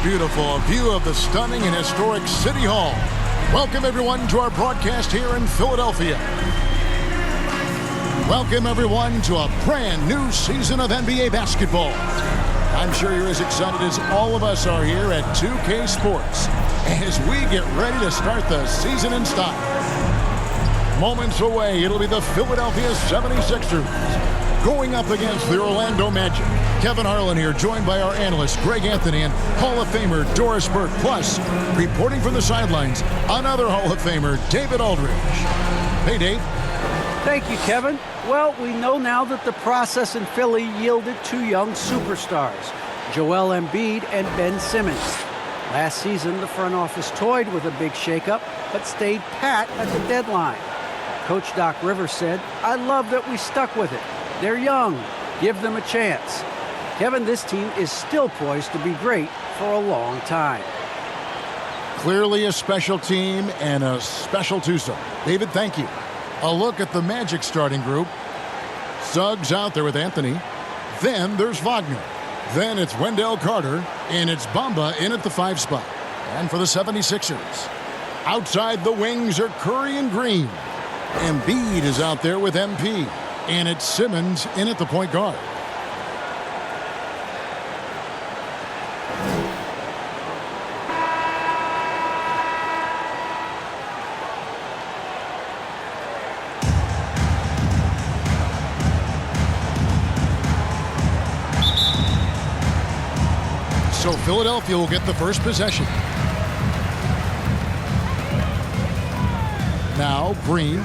Beautiful, a view of the stunning and historic City Hall. Welcome everyone to our broadcast here in Philadelphia. Welcome everyone to a brand new season of NBA basketball. I'm sure you're as excited as all of us are here at 2K Sports as we get ready to start the season in style. Moments away, it'll be the Philadelphia 76ers going up against the Orlando Magic. Kevin Harlan here, joined by our analyst, Greg Anthony, and Hall of Famer Doris Burke. Plus, reporting from the sidelines, another Hall of Famer, David Aldridge. Hey, Dave. Thank you, Kevin. Well, we know now that the process in Philly yielded two young superstars, Joel Embiid and Ben Simmons. Last season, the front office toyed with a big shakeup, but stayed pat at the deadline. Coach Doc Rivers said, "I love that we stuck with it. They're young. Give them a chance." Kevin, this team is still poised to be great for a long time. Clearly a special team and a special twosome. David, thank you. A look at the Magic starting group. Suggs out there with Anthony. Then there's Wagner. Then it's Wendell Carter, and it's Bamba in at the 5 spot. And for the 76ers, outside the wings are Curry and Green. Embiid is out there with MP, and it's Simmons in at the point guard. So Philadelphia will get the first possession. Now Green.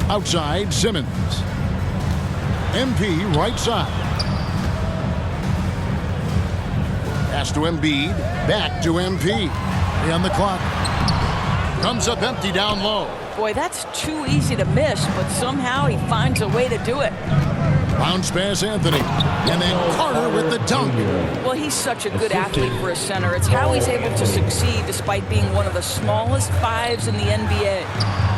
Outside Simmons. MP right side. Pass to Embiid. Back to MP. On the clock. Comes up empty down low. Boy, that's too easy to miss, but somehow he finds a way to do it. Bounce pass Anthony. And then Carter with the dunk. Well, he's such a good athlete for a center. It's how he's able to succeed despite being one of the smallest fives in the NBA.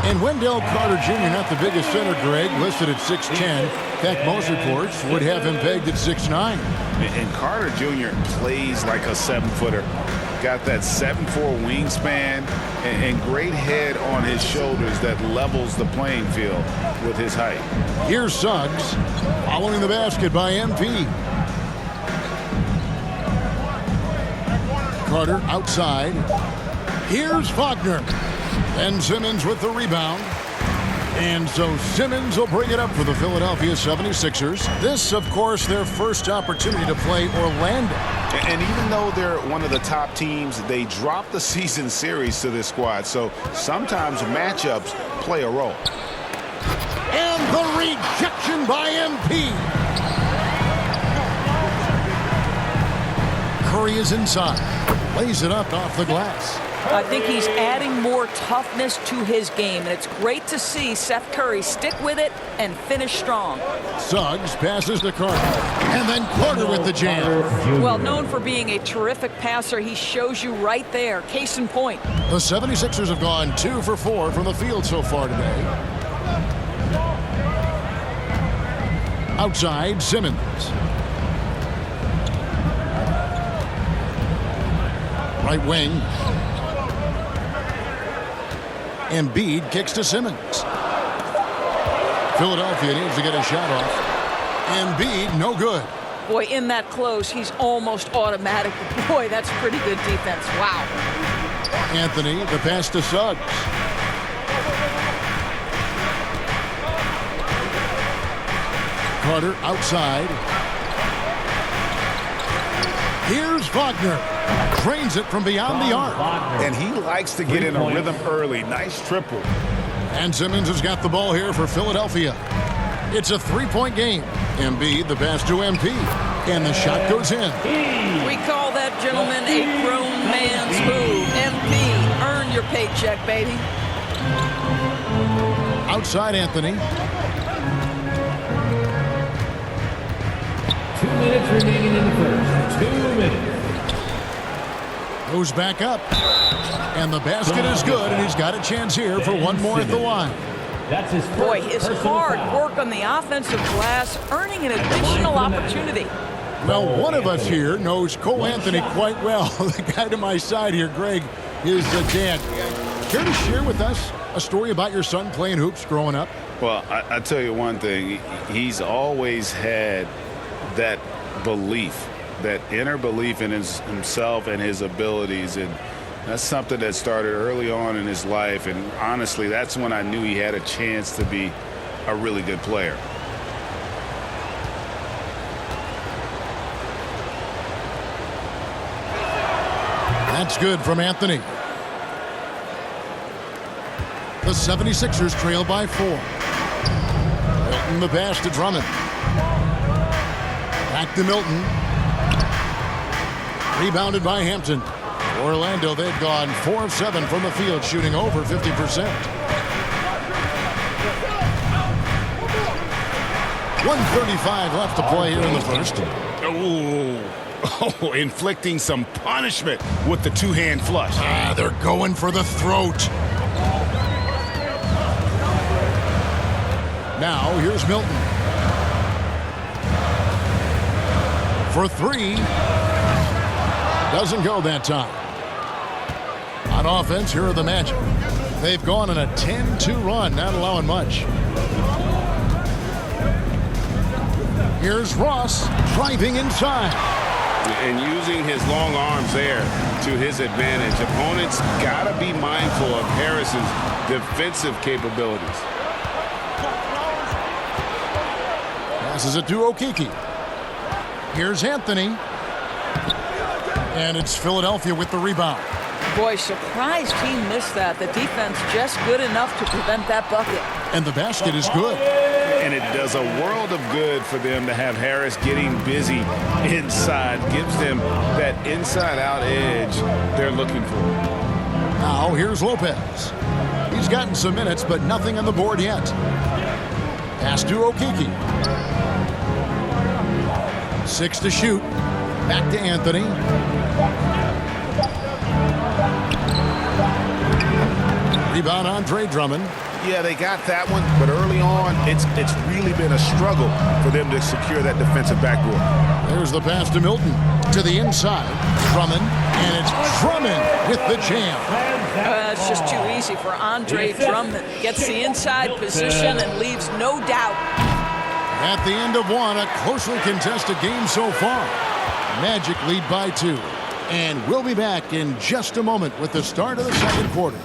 And Wendell Carter Jr., not the biggest center, Greg, listed at 6'10". In fact, most reports would have him pegged at 6'9". And Carter Jr. plays like a 7-footer. Got that 7'4" wingspan and great head on his shoulders that levels the playing field with his height. Here's Suggs following the basket by MP. Carter outside. Here's Wagner. And Simmons with the rebound. And so Simmons will bring it up for the Philadelphia 76ers. This, of course, their first opportunity to play Orlando. And even though they're one of the top teams, they dropped the season series to this squad. So sometimes matchups play a role. And the rejection by MP. Curry is inside. Lays it up off the glass. I think he's adding more toughness to his game, and it's great to see Seth Curry stick with it and finish strong. Suggs passes to Carter, and then Carter with the jam. Well, known for being a terrific passer, he shows you right there. Case in point. The 76ers have gone 2 for 4 from the field so far today. Outside, Simmons. Right wing. Embiid kicks to Simmons. Philadelphia needs to get a shot off. Embiid, no good. Boy, in that close, he's almost automatic. Boy, that's pretty good defense. Wow. Anthony, the pass to Suggs. Carter outside. Here's Wagner. Trains it from beyond the arc. And he likes to get in a rhythm early. Nice triple. And Simmons has got the ball here for Philadelphia. It's a three-point game. Embiid, the pass to MP. And the shot goes in. We call that, gentlemen, a grown man's move. MP, earn your paycheck, baby. Outside Anthony. 2 minutes remaining in the first. 2 minutes. Goes back up. And the basket is good, and he's got a chance here for one more at the line. That's his first. Boy, his hard work on the offensive glass, earning an additional opportunity. Well, one of us here knows Cole Anthony quite well. The guy to my side here, Greg, is dad. Care to share with us a story about your son playing hoops growing up? Well, I tell you one thing. He's always had that belief, that inner belief in himself and his abilities. And that's something that started early on in his life. And honestly, that's when I knew he had a chance to be a really good player. That's good from Anthony. The 76ers trail by 4. Milton the pass to Drummond. Back to Milton. Rebounded by Hampton. Orlando, they've gone 4 of 7 from the field, shooting over 50%. 1:35 left to play here in the first. Oh, inflicting some punishment with the two-hand flush. They're going for the throat. Now, here's Milton. For 3. Doesn't go that time. On offense, here are the Magic. They've gone on a 10-2 run, not allowing much. Here's Ross driving inside. And using his long arms there to his advantage. Opponents got to be mindful of Harris's defensive capabilities. Passes it to Okeke. Here's Anthony. And it's Philadelphia with the rebound. Boy, surprised he missed that. The defense just good enough to prevent that bucket. And the basket is good. And it does a world of good for them to have Harris getting busy inside. Gives them that inside-out edge they're looking for. Now here's Lopez. He's gotten some minutes, but nothing on the board yet. Pass to Okeke. 6 to shoot. Back to Anthony. Rebound Andre Drummond. Yeah, they got that one, but early on, it's really been a struggle for them to secure that defensive backboard. There's the pass to Milton. To the inside. Drummond. And it's Drummond with the jam. It's just too easy for Andre Drummond. Gets the inside position and leaves no doubt. At the end of one, a closely contested game so far. Magic lead by 2. And we'll be back in just a moment with the start of the second quarter.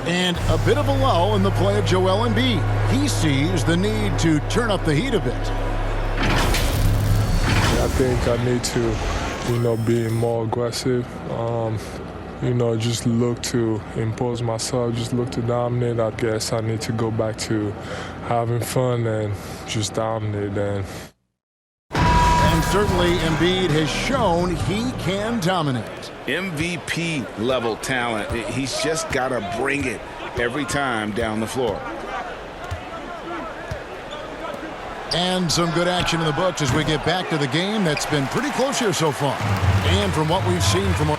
And a bit of a lull in the play of Joel Embiid. He sees the need to turn up the heat a bit. I think I need to, be more aggressive. Just look to impose myself, just look to dominate. I guess I need to go back to having fun and just dominate. And certainly Embiid has shown he can dominate. MVP level talent. He's just got to bring it every time down the floor. And some good action in the books as we get back to the game that's been pretty close here so far. And from what we've seen from the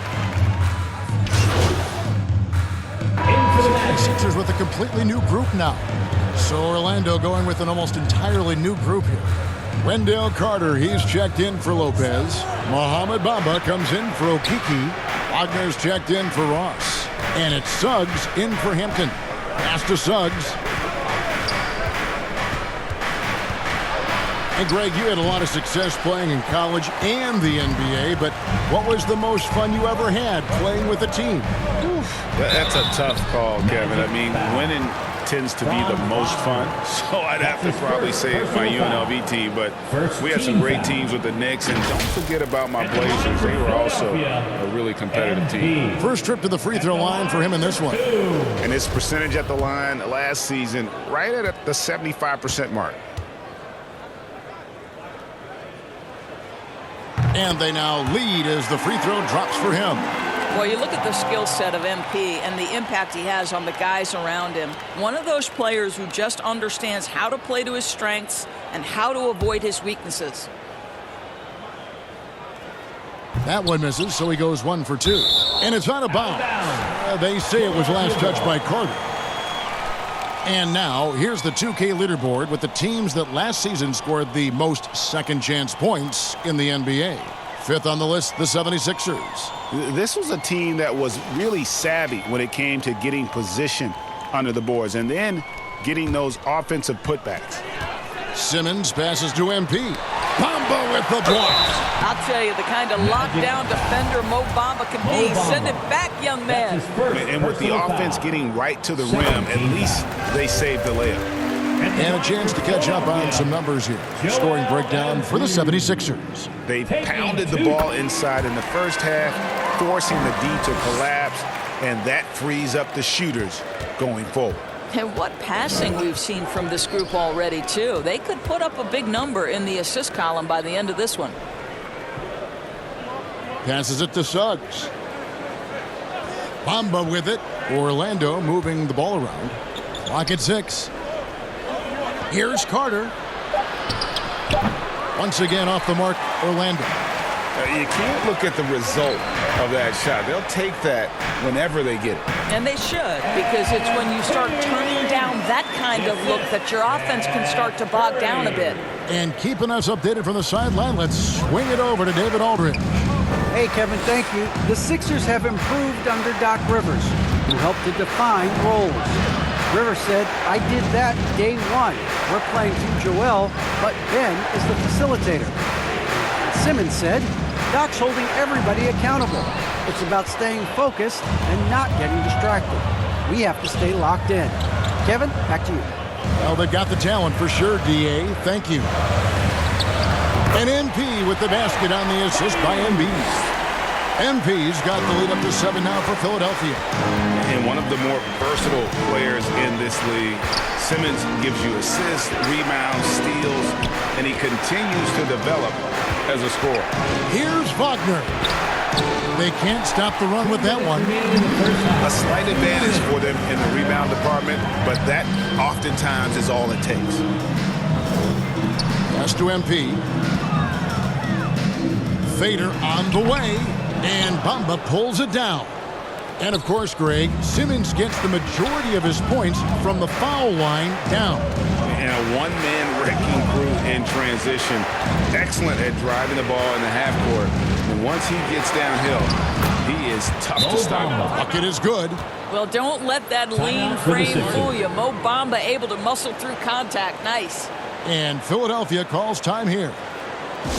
Sixers with a completely new group now. So Orlando going with an almost entirely new group here. Wendell Carter, he's checked in for Lopez. Mohamed Bamba comes in for Okiki. Wagner's checked in for Ross. And it's Suggs in for Hampton. Pass to Suggs. And Greg, you had a lot of success playing in college and the NBA, but what was the most fun you ever had playing with a team? Oof. That's a tough call, Kevin. I mean, winning tends to be the most fun, so I'd have to probably say it's my UNLV team, but we had some great teams with the Knicks, and don't forget about my Blazers. They were also a really competitive team. First trip to the free throw line for him in this one. And his percentage at the line last season, right at the 75% mark. And they now lead as the free throw drops for him. Well, you look at the skill set of MP and the impact he has on the guys around him. One of those players who just understands how to play to his strengths and how to avoid his weaknesses. That one misses, so he goes 1 for 2. And it's out of bounds. They say it was last touched by Carter. And now, here's the 2K leaderboard with the teams that last season scored the most second-chance points in the NBA. Fifth on the list, the 76ers. This was a team that was really savvy when it came to getting position under the boards and then getting those offensive putbacks. Simmons passes to MP. Bamba with the block. I'll tell you, the kind of lockdown defender Mo Bamba can be. Send it back, young man. And with the offense getting right to the rim, at least they saved the layup. And a chance to catch up on some numbers here. Scoring breakdown for the 76ers. They pounded the ball inside in the first half, forcing the D to collapse, and that frees up the shooters going forward. And what passing we've seen from this group already, too. They could put up a big number in the assist column by the end of this one. Passes it to Suggs. Bamba with it. Orlando moving the ball around. Clock at 6. Here's Carter. Once again off the mark, Orlando. You can't look at the result of that shot. They'll take that whenever they get it. And they should, because it's when you start turning down that kind of look that your offense can start to bog down a bit. And keeping us updated from the sideline, let's swing it over to David Aldridge. Hey, Kevin, thank you. The Sixers have improved under Doc Rivers, who helped to define roles. Rivers said, I did that day one. We're playing through Joel, but Ben is the facilitator. Simmons said, Doc's holding everybody accountable. It's about staying focused and not getting distracted. We have to stay locked in. Kevin, back to you. Well, they've got the talent for sure, DA. Thank you. And MP with the basket on the assist by Embiid. MP's got the lead up to 7 now for Philadelphia. And one of the more versatile players in this league. Simmons gives you assists, rebounds, steals, and he continues to develop as a scorer. Here's Wagner. They can't stop the run with that one. A slight advantage for them in the rebound department, but that oftentimes is all it takes. Pass to MP. Fader on the way, and Bamba pulls it down. And of course, Greg, Simmons gets the majority of his points from the foul line down. And a one-man wrecking crew in transition. Excellent at driving the ball in the half court. And once he gets downhill, he is tough to stop. Bucket is good. Well, don't let that lean frame fool you. Mo Bamba able to muscle through contact. Nice. And Philadelphia calls time here.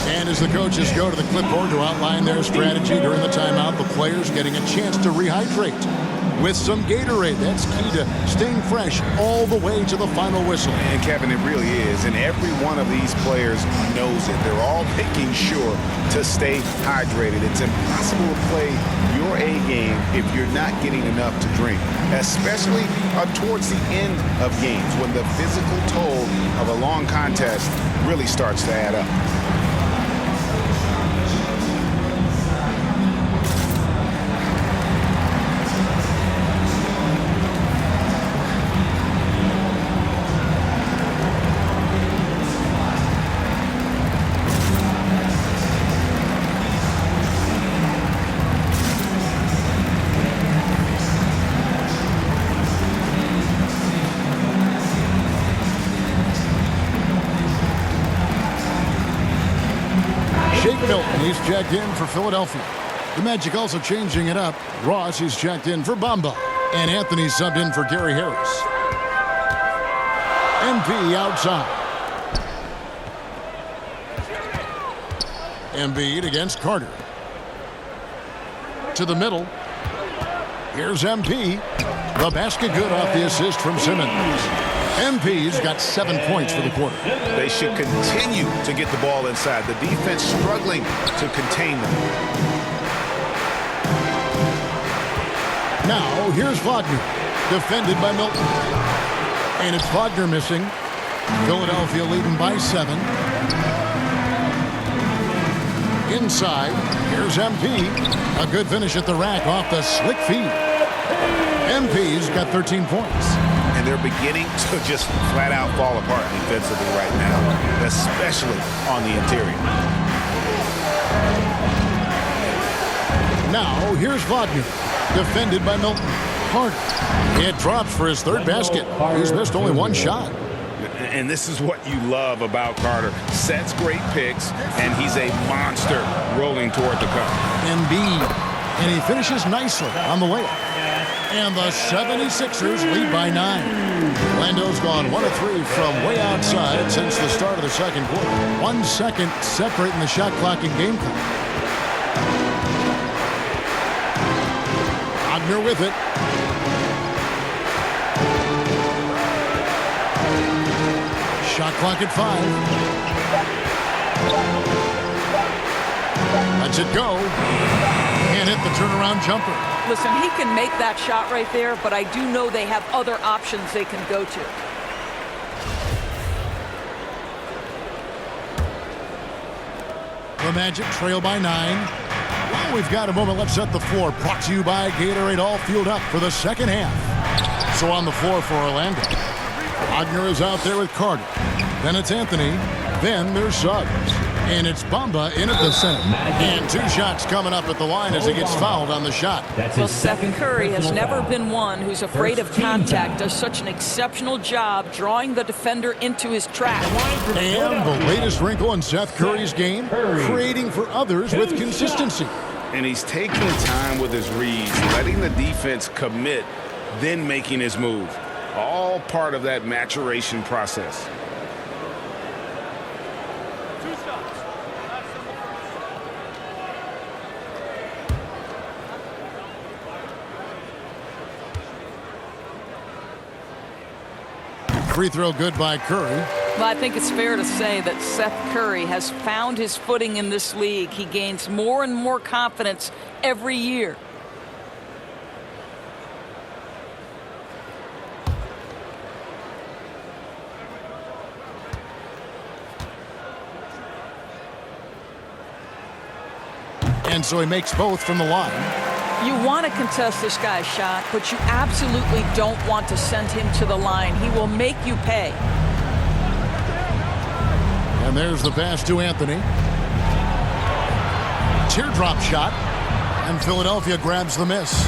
And as the coaches go to the clipboard to outline their strategy during the timeout, the players getting a chance to rehydrate with some Gatorade. That's key to staying fresh all the way to the final whistle. And Kevin, it really is. And every one of these players knows it. They're all making sure to stay hydrated. It's impossible to play your A game if you're not getting enough to drink, especially towards the end of games when the physical toll of a long contest really starts to add up. Shake Milton, he's checked in for Philadelphia. The Magic also changing it up. Ross, he's checked in for Bamba. And Anthony subbed in for Gary Harris. MP outside. Embiid against Carter. To the middle. Here's MP. The basket good off the assist from Simmons. MP's got 7 points for the quarter. They should continue to get the ball inside. The defense struggling to contain them. Now, here's Wagner. Defended by Milton. And it's Wagner missing. Philadelphia leading by 7. Inside, here's MP. A good finish at the rack off the slick feed. MP's got 13 points. And they're beginning to just flat out fall apart defensively right now, especially on the interior. Now, here's Wagner. Defended by Milton. Carter. It drops for his third basket. He's missed only one shot. And this is what you love about Carter. Sets great picks, and he's a monster rolling toward the cup. Embiid. And he finishes nicely on the layup. And the 76ers lead by 9. Orlando's gone 1 of 3 from way outside since the start of the second quarter. 1 second separating the shot clock and game clock. Wagner with it. Shot clock at 5. Lets it go. Can't hit the turnaround jumper. Listen, he can make that shot right there, but I do know they have other options they can go to. The Magic trail by 9. Well, we've got a moment left. Set the floor. Brought to you by Gatorade. All fueled up for the second half. So on the floor for Orlando. Wagner is out there with Carter. Then it's Anthony. Then there's Suggs. And it's Bamba in at the center. And 2 shots coming up at the line as he gets fouled on the shot. Well, Seth Curry has never been one who's afraid of contact. Does such an exceptional job drawing the defender into his trap. And the latest wrinkle in Seth Curry's game, creating for others with consistency. And he's taking time with his reads, letting the defense commit, then making his move. All part of that maturation process. Free throw good by Curry. Well, I think it's fair to say that Seth Curry has found his footing in this league. He gains more and more confidence every year. And so he makes both from the line. You want to contest this guy's shot, but you absolutely don't want to send him to the line. He will make you pay. And there's the pass to Anthony. Teardrop shot. And Philadelphia grabs the miss.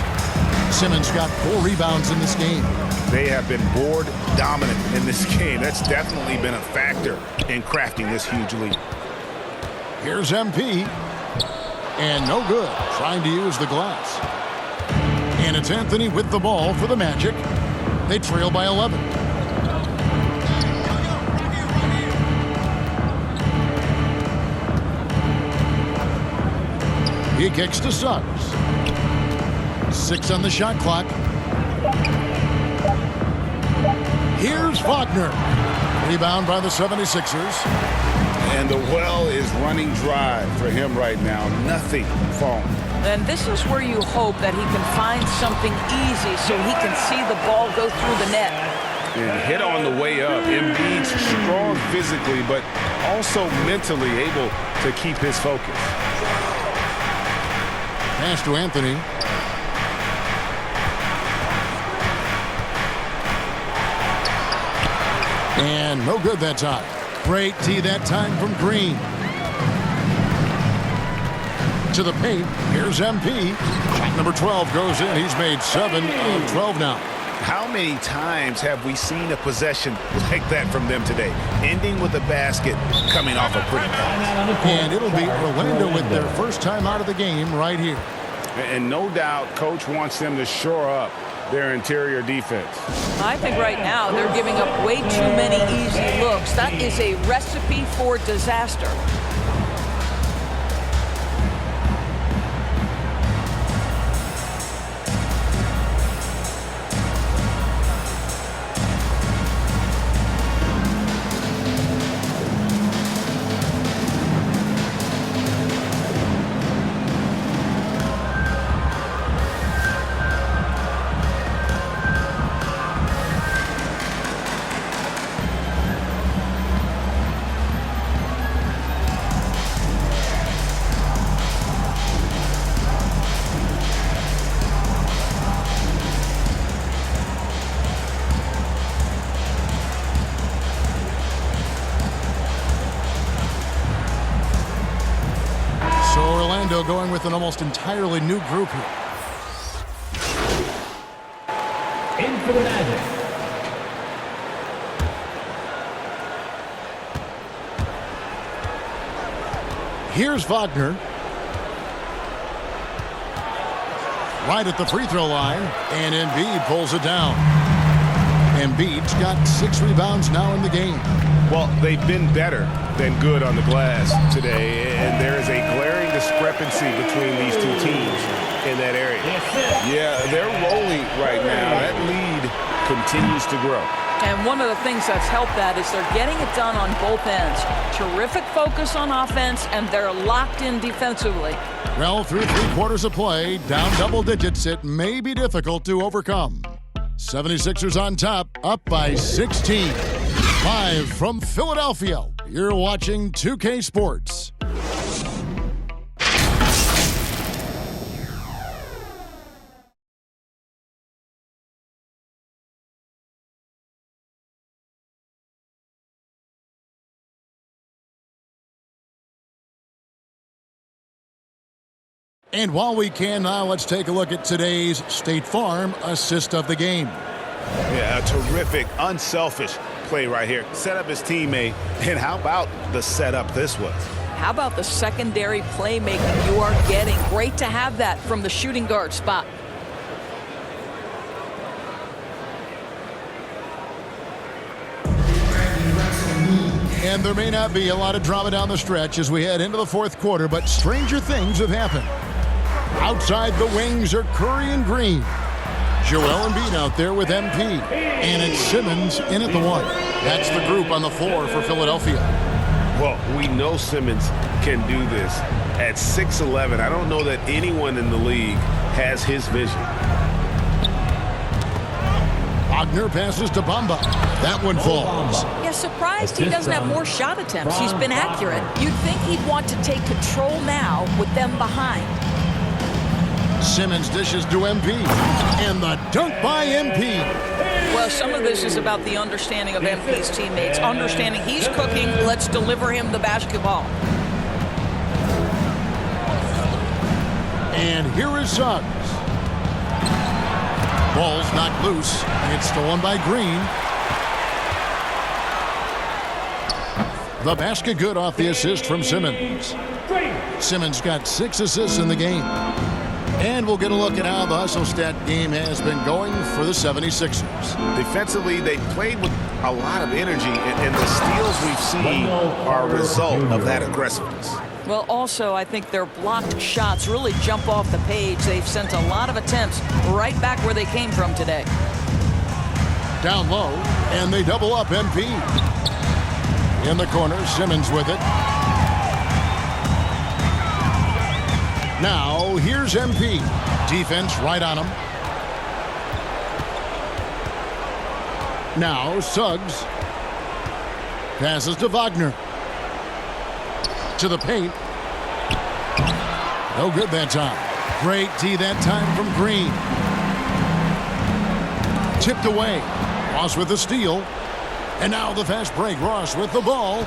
Simmons got 4 rebounds in this game. They have been board dominant in this game. That's definitely been a factor in crafting this huge lead. Here's MP. And no good. Trying to use the glass. And it's Anthony with the ball for the Magic. They trail by 11. He kicks to Suggs. 6 on the shot clock. Here's Wagner. Rebound by the 76ers. And the well is running dry for him right now. Nothing falling. And this is where you hope that he can find something easy so he can see the ball go through the net. And hit on the way up. Embiid's strong physically, but also mentally able to keep his focus. Pass to Anthony. And no good that time. Great tee that time from Green. To the paint. Here's MP. Shot number 12 goes in. He's made 7 of 12 now. How many times have we seen a possession like that from them today? Ending with a basket, coming off a pretty pass. And it'll be Orlando with their first time out of the game right here. And no doubt, Coach wants them to shore up their interior defense. I think right now they're giving up way too many easy looks. That is a recipe for disaster. Going with an almost entirely new group here. In for the Magic. Here's Wagner. Right at the free throw line, and Embiid pulls it down. Embiid's got 6 rebounds now in the game. Well, they've been better than good on the glass today, and there is a glaring discrepancy between these two teams in that area. Yeah, they're rolling right now. That lead continues to grow. And one of the things that's helped that is they're getting it done on both ends. Terrific focus on offense, and they're locked in defensively. Well, through 3 quarters of play, down double digits, it may be difficult to overcome. 76ers on top, up by 16. Live from Philadelphia, you're watching 2K Sports. And while we can now, let's take a look at today's State Farm assist of the game. Yeah, a terrific, unselfish play right here. Set up his teammate, and how about the setup this was? How about the secondary playmaking you are getting? Great to have that from the shooting guard spot. And there may not be a lot of drama down the stretch as we head into the 4th quarter, but stranger things have happened. Outside the wings are Curry and Green. Joel Embiid out there with MP. And it's Simmons in at the 1. That's the group on the floor for Philadelphia. Well, we know Simmons can do this. At 6'11", I don't know that anyone in the league has his vision. Wagner passes to Bamba. That one falls. Yeah, surprised he doesn't have more shot attempts. He's been accurate. You'd think he'd want to take control now with them behind. Simmons dishes to MP. And the dunk by MP. Well, some of this is about the understanding of MP's teammates. Understanding he's cooking, let's deliver him the basketball. And here is Suggs. Ball's knocked loose. It's stolen by Green. The basket good off the assist from Simmons. Simmons got 6 assists in the game. And we'll get a look at how the hustle stat game has been going for the 76ers. Defensively, they played with a lot of energy, and the steals we've seen are a result of that aggressiveness. Well, also, I think their blocked shots really jump off the page. They've sent a lot of attempts right back where they came from today. Down low, and they double up MP. In the corner, Simmons with it. Now, here's MP. Defense right on him. Now, Suggs. Passes to Wagner. To the paint. No good that time. Great D that time from Green. Tipped away. Ross with the steal. And now the fast break. Ross with the ball.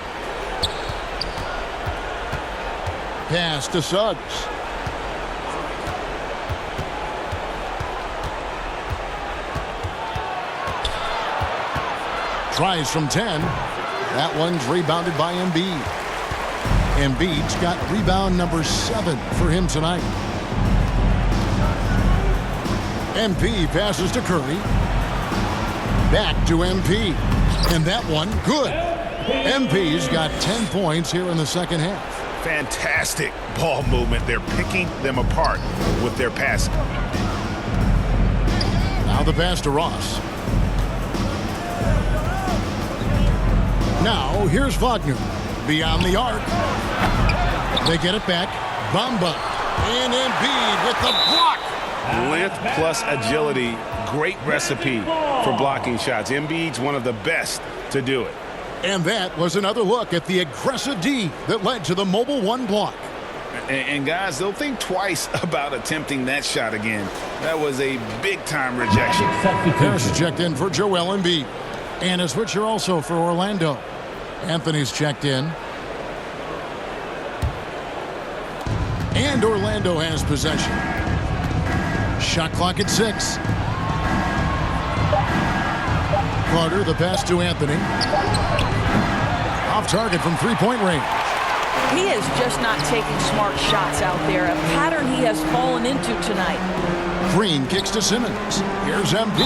Pass to Suggs. Tries from 10. That one's rebounded by Embiid. Embiid's got rebound number 7 for him tonight. MP passes to Curry. Back to MP. And that one, good. MP's got 10 points here in the second half. Fantastic ball movement. They're picking them apart with their passing. Now the pass to Ross. Now here's Wagner. Beyond the arc. They get it back. Bamba. And Embiid with the block. Length plus agility. Great recipe for blocking shots. Embiid's one of the best to do it. And that was another look at the aggressive D that led to the mobile 1 block. And guys, they'll think twice about attempting that shot again. That was a big-time rejection. Harris checked in for Joel Embiid. And a switcher also for Orlando. Anthony's checked in. And Orlando has possession. Shot clock at 6. Carter, the pass to Anthony. Off target from three-point range. He is just not taking smart shots out there, a pattern he has fallen into tonight. Green kicks to Simmons. Here's MP.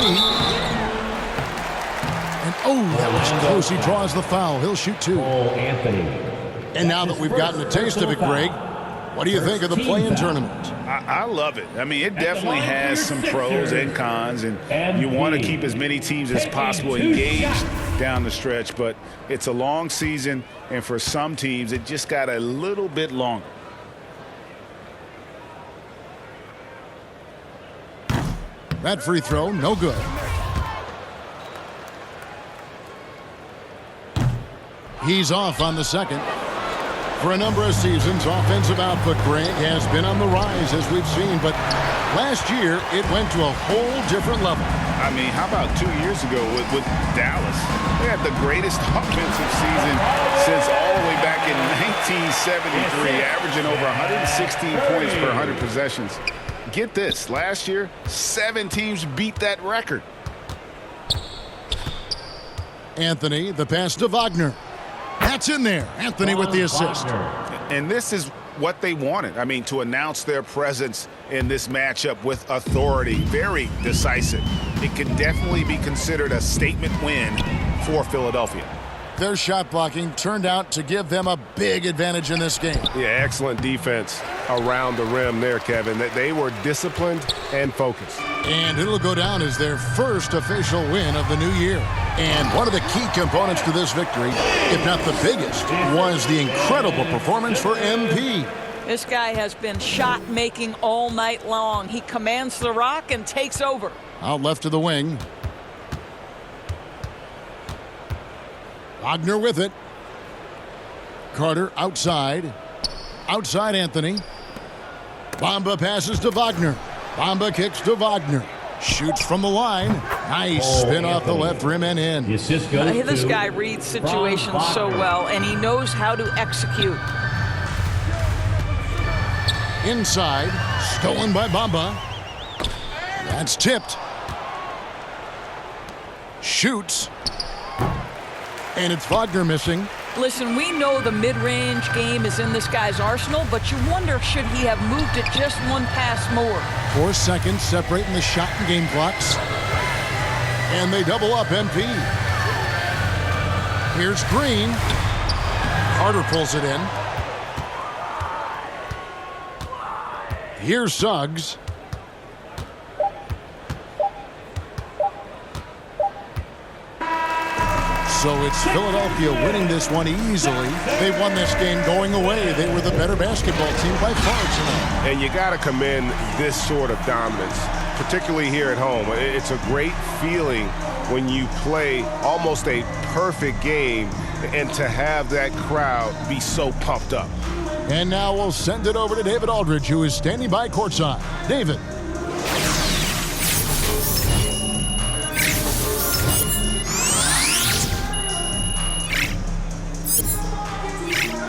And that was close. He draws the foul. He'll shoot 2. Anthony. And now that we've gotten a taste of it, Greg, what do you think of the play-in tournament? I love it. I mean, it definitely has some pros and cons, and you want to keep as many teams as possible engaged down the stretch, but it's a long season, and for some teams, it just got a little bit longer. That free throw, no good. He's off on the second. For a number of seasons, offensive output, Greg, has been on the rise, as we've seen, but last year it went to a whole different level. I mean, how about 2 years ago with Dallas? They had the greatest offensive season since all the way back in 1973, averaging over 116 points per 100 possessions. Get this, last year, 7 teams beat that record. Anthony, the pass to Wagner. That's in there. Anthony with the assist. And this is what they wanted. I mean, to announce their presence in this matchup with authority. Very decisive. It can definitely be considered a statement win for Philadelphia. Their shot blocking turned out to give them a big advantage in this game. Yeah, excellent defense around the rim there, Kevin. They were disciplined and focused. And it'll go down as their first official win of the new year. And one of the key components to this victory, if not the biggest, was the incredible performance for MP. This guy has been shot-making all night long. He commands the rock and takes over. Out left to the wing. Wagner with it. Carter outside. Outside Anthony. Bamba passes to Wagner. Bamba kicks to Wagner. Shoots from the line. Nice spin off the left rim and in. This guy reads situations so well, and he knows how to execute. Inside. Stolen by Bamba. That's tipped. Shoots. And it's Wagner missing. Listen, we know the mid-range game is in this guy's arsenal, but you wonder, should he have moved it just one pass more? 4 seconds separating the shot and game clocks. And they double up MP. Here's Green. Carter pulls it in. Here's Suggs. So it's Philadelphia winning this one easily. They won this game going away. They were the better basketball team by far tonight. And you got to commend this sort of dominance, particularly here at home. It's a great feeling when you play almost a perfect game and to have that crowd be so pumped up. And now we'll send it over to David Aldridge, who is standing by courtside. David.